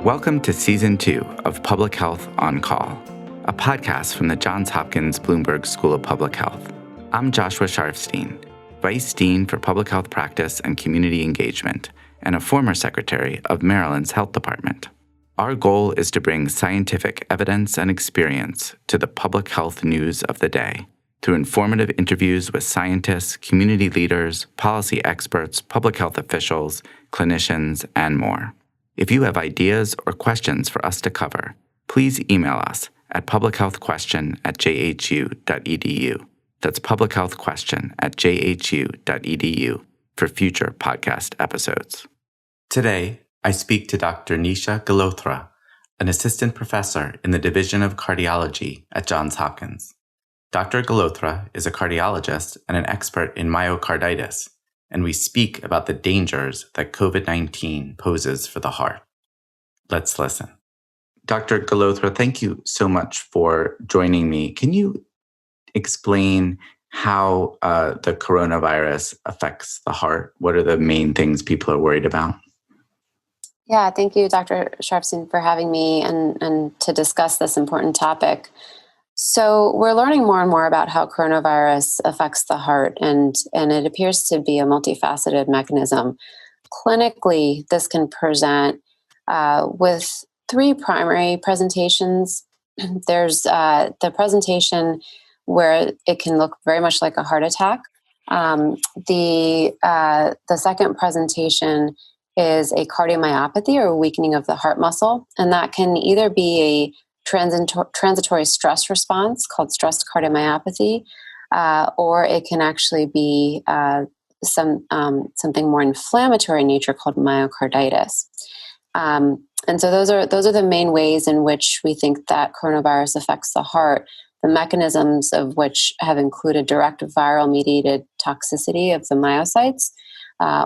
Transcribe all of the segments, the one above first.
Welcome to Season 2 of Public Health on Call, a podcast from the Johns Hopkins Bloomberg School of Public Health. I'm Joshua Sharfstein, Vice Dean for Public Health Practice and Community Engagement, and a former Secretary of Maryland's Health Department. Our goal is to bring scientific evidence and experience to the public health news of the day through informative interviews with scientists, community leaders, policy experts, public health officials, clinicians, and more. If you have ideas or questions for us to cover, please email us at publichealthquestion@jhu.edu. That's publichealthquestion@jhu.edu for future podcast episodes. Today, I speak to Dr. Nisha Gilotra, an assistant professor in the Division of Cardiology at Johns Hopkins. Dr. Gilotra is a cardiologist and an expert in myocarditis, and we speak about the dangers that COVID-19 poses for the heart. Let's listen. Dr. Gilotra, thank you so much for joining me. Can you explain how the coronavirus affects the heart? What are the main things people are worried about? Yeah, thank you, Dr. Sharfstein, for having me and to discuss this important topic. So we're learning more and more about how coronavirus affects the heart, and it appears to be a multifaceted mechanism. Clinically, this can present with three primary presentations. There's the presentation where it can look very much like a heart attack. The second presentation is a cardiomyopathy or weakening of the heart muscle, and that can either be a transitory stress response called stress cardiomyopathy, or it can actually be something more inflammatory in nature called myocarditis. And so those are the main ways in which we think that coronavirus affects the heart. The mechanisms of which have included direct viral mediated toxicity of the myocytes,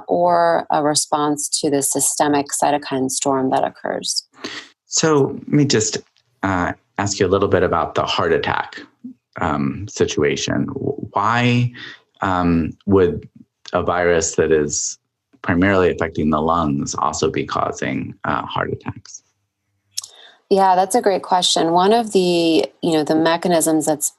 or a response to the systemic cytokine storm that occurs. So let me just ask you a little bit about the heart attack situation. Why would a virus that is primarily affecting the lungs also be causing heart attacks? Yeah, that's a great question. One of the mechanisms that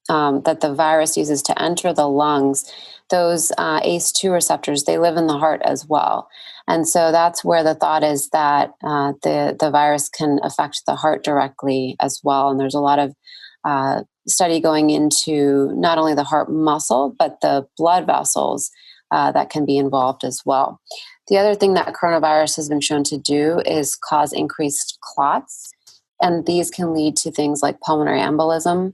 the virus uses to enter the lungs, those ACE2 receptors, they live in the heart as well. And so that's where the thought is that the virus can affect the heart directly as well. And there's a lot of study going into not only the heart muscle, but the blood vessels that can be involved as well. The other thing that coronavirus has been shown to do is cause increased clots. And these can lead to things like pulmonary embolism.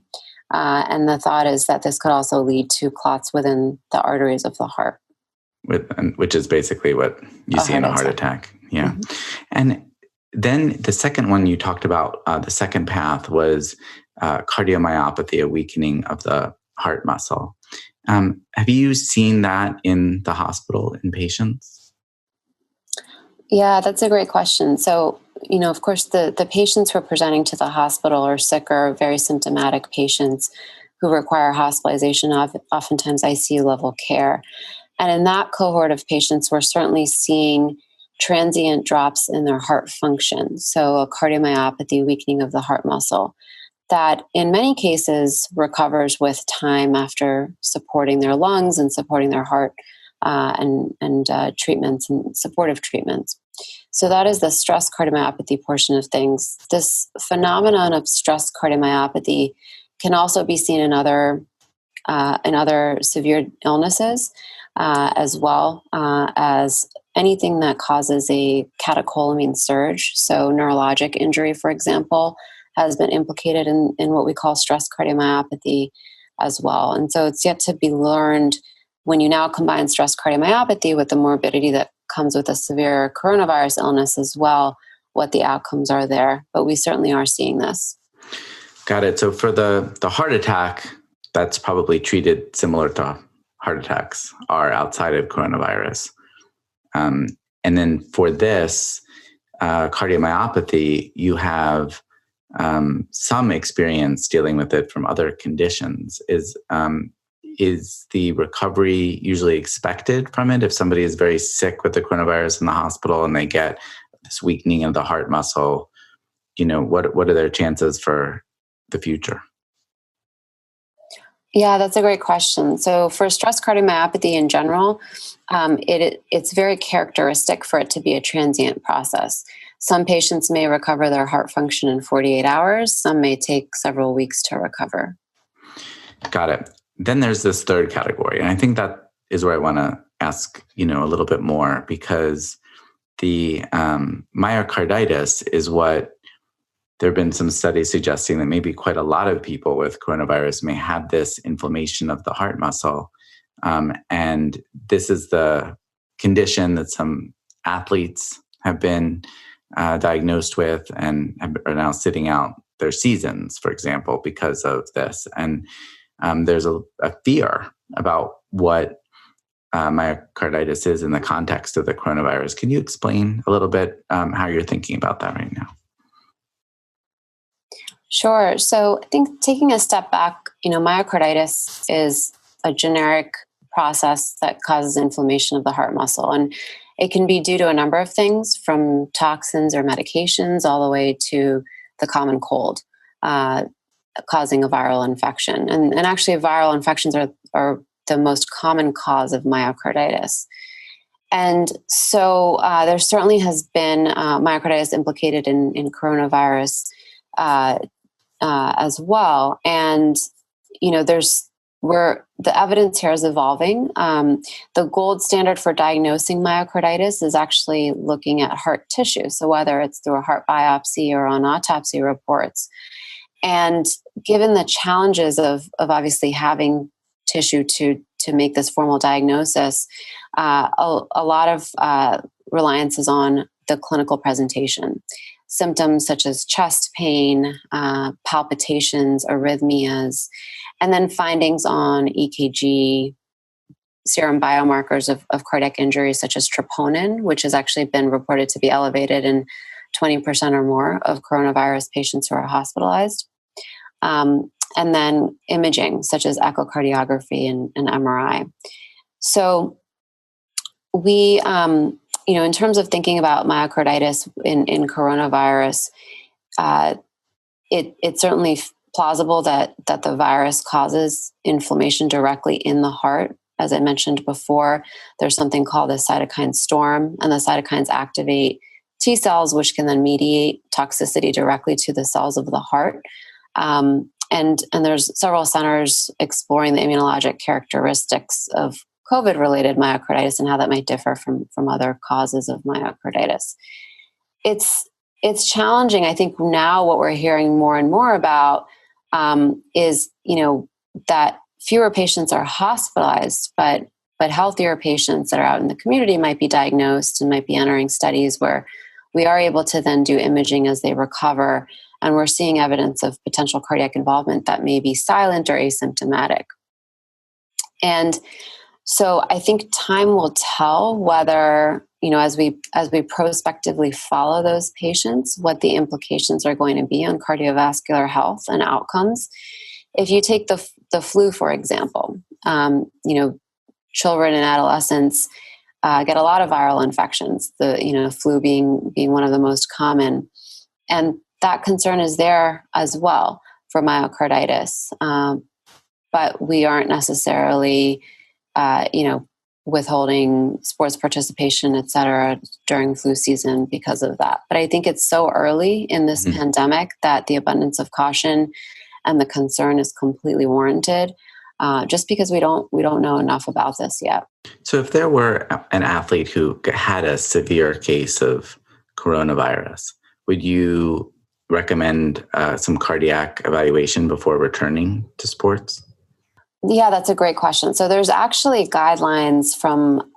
And the thought is that this could also lead to clots within the arteries of the heart. Which is basically what you see in a heart attack. Yeah. Mm-hmm. And then the second one you talked about, the second path was cardiomyopathy, a weakening of the heart muscle. Have you seen that in the hospital in patients? Yeah, that's a great question. So, of course, the patients who are presenting to the hospital are sick or very symptomatic patients who require hospitalization, oftentimes ICU level care. And in that cohort of patients, we're certainly seeing transient drops in their heart function. So a cardiomyopathy, weakening of the heart muscle, that in many cases recovers with time after supporting their lungs and supporting their heart and treatments and supportive treatments. So that is the stress cardiomyopathy portion of things. This phenomenon of stress cardiomyopathy can also be seen in other severe illnesses, as well as anything that causes a catecholamine surge. So neurologic injury, for example, has been implicated in what we call stress cardiomyopathy as well. And so it's yet to be learned when you now combine stress cardiomyopathy with the morbidity that comes with a severe coronavirus illness as well, what the outcomes are there. But we certainly are seeing this. Got it. So for the heart attack, that's probably treated similar to heart attacks are outside of coronavirus. And then for this cardiomyopathy, you have some experience dealing with it from other conditions. Is the recovery usually expected from it? If somebody is very sick with the coronavirus in the hospital and they get this weakening of the heart muscle, what are their chances for the future? Yeah, that's a great question. So for stress cardiomyopathy in general, it's very characteristic for it to be a transient process. Some patients may recover their heart function in 48 hours. Some may take several weeks to recover. Got it. Then there's this third category. And I think that is where I want to ask, a little bit more, because the myocarditis is what there have been some studies suggesting that maybe quite a lot of people with coronavirus may have this inflammation of the heart muscle. And this is the condition that some athletes have been diagnosed with and are now sitting out their seasons, for example, because of this. And there's a fear about what myocarditis is in the context of the coronavirus. Can you explain a little bit how you're thinking about that right now? Sure. So I think taking a step back, myocarditis is a generic process that causes inflammation of the heart muscle. And it can be due to a number of things, from toxins or medications all the way to the common cold, causing a viral infection. And actually viral infections are the most common cause of myocarditis. And so there certainly has been myocarditis implicated in coronavirus as well. And, the evidence here is evolving. The gold standard for diagnosing myocarditis is actually looking at heart tissue. So whether it's through a heart biopsy or on autopsy reports. And given the challenges of obviously having tissue to make this formal diagnosis, a lot of reliance is on the clinical presentation. Symptoms such as chest pain, palpitations, arrhythmias, and then findings on EKG, serum biomarkers of cardiac injuries such as troponin, which has actually been reported to be elevated in 20% or more of coronavirus patients who are hospitalized. And then imaging such as echocardiography and MRI. So we, in terms of thinking about myocarditis in coronavirus, it's certainly plausible that the virus causes inflammation directly in the heart. As I mentioned before, there's something called a cytokine storm, and the cytokines activate T cells, which can then mediate toxicity directly to the cells of the heart. And there's several centers exploring the immunologic characteristics of COVID-related myocarditis and how that might differ from other causes of myocarditis. It's challenging. I think now what we're hearing more and more about is, that fewer patients are hospitalized, but healthier patients that are out in the community might be diagnosed and might be entering studies where we are able to then do imaging as they recover. And we're seeing evidence of potential cardiac involvement that may be silent or asymptomatic. And so I think time will tell whether, as we prospectively follow those patients, what the implications are going to be on cardiovascular health and outcomes. If you take the flu, for example, children and adolescents get a lot of viral infections, the flu being one of the most common. And that concern is there as well for myocarditis. But we aren't necessarily, withholding sports participation, et cetera, during flu season because of that. But I think it's so early in this pandemic that the abundance of caution and the concern is completely warranted, just because we don't know enough about this yet. So if there were an athlete who had a severe case of coronavirus, would you recommend some cardiac evaluation before returning to sports? Yeah, that's a great question. So there's actually guidelines from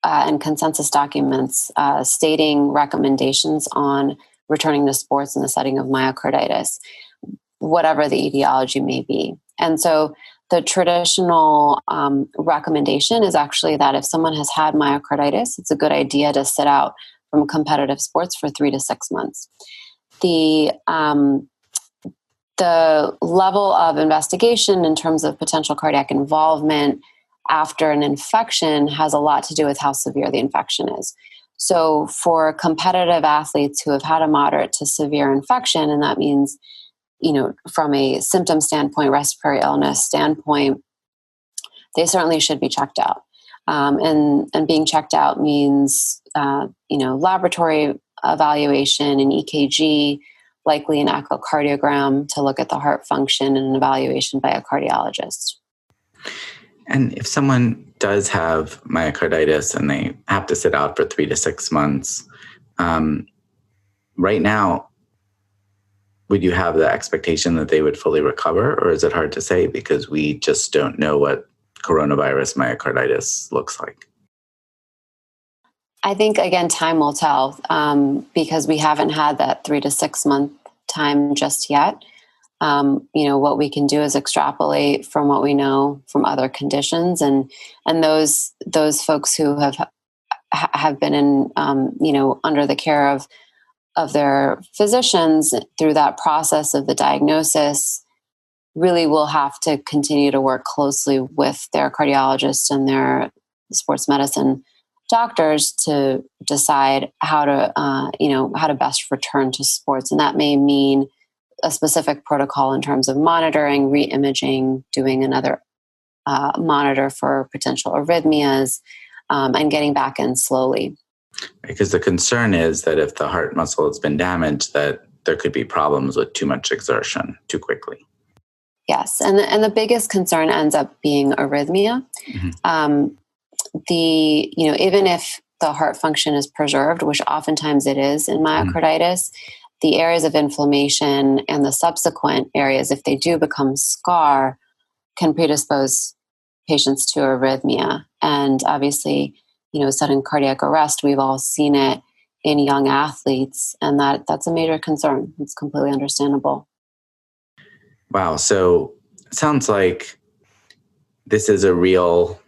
and consensus documents stating recommendations on returning to sports in the setting of myocarditis, whatever the etiology may be. And so the traditional recommendation is actually that if someone has had myocarditis, it's a good idea to sit out from competitive sports for 3 to 6 months. The level of investigation in terms of potential cardiac involvement after an infection has a lot to do with how severe the infection is. So for competitive athletes who have had a moderate to severe infection, and that means, from a symptom standpoint, respiratory illness standpoint, they certainly should be checked out. And being checked out means, laboratory evaluation, an EKG, likely an echocardiogram to look at the heart function, and an evaluation by a cardiologist. And if someone does have myocarditis and they have to sit out for 3 to 6 months, right now, would you have the expectation that they would fully recover, or is it hard to say because we just don't know what coronavirus myocarditis looks like? I think, again, time will tell because we haven't had that 3 to 6 month time just yet. What we can do is extrapolate from what we know from other conditions, and those folks who have been in, under the care of their physicians through that process of the diagnosis really will have to continue to work closely with their cardiologist and their sports medicine doctors to decide how to best return to sports. And that may mean a specific protocol in terms of monitoring, re-imaging, doing another monitor for potential arrhythmias, and getting back in slowly. Because the concern is that if the heart muscle has been damaged, that there could be problems with too much exertion too quickly. Yes, and the biggest concern ends up being arrhythmia. Mm-hmm. Even if the heart function is preserved, which oftentimes it is in myocarditis, the areas of inflammation and the subsequent areas, if they do become scar, can predispose patients to arrhythmia. And obviously, sudden cardiac arrest, we've all seen it in young athletes, and that's a major concern. It's completely understandable. Wow. So it sounds like this is a real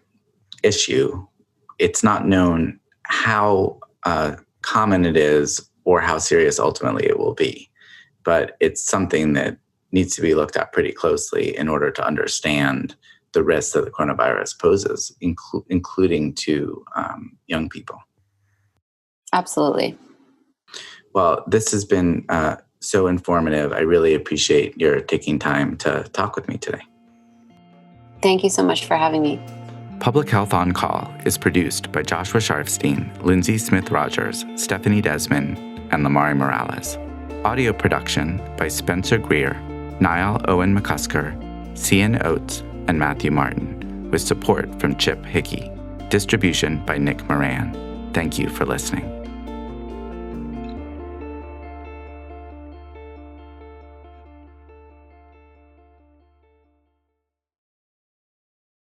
issue. It's not known how common it is or how serious ultimately it will be, but it's something that needs to be looked at pretty closely in order to understand the risks that the coronavirus poses, including to young people. Absolutely. Well, this has been so informative. I really appreciate your taking time to talk with me today. Thank you so much for having me. Public Health on Call is produced by Joshua Sharfstein, Lindsay Smith-Rogers, Stephanie Desmond, and Lamari Morales. Audio production by Spencer Greer, Niall Owen McCusker, Cian Oates, and Matthew Martin, with support from Chip Hickey. Distribution by Nick Moran. Thank you for listening.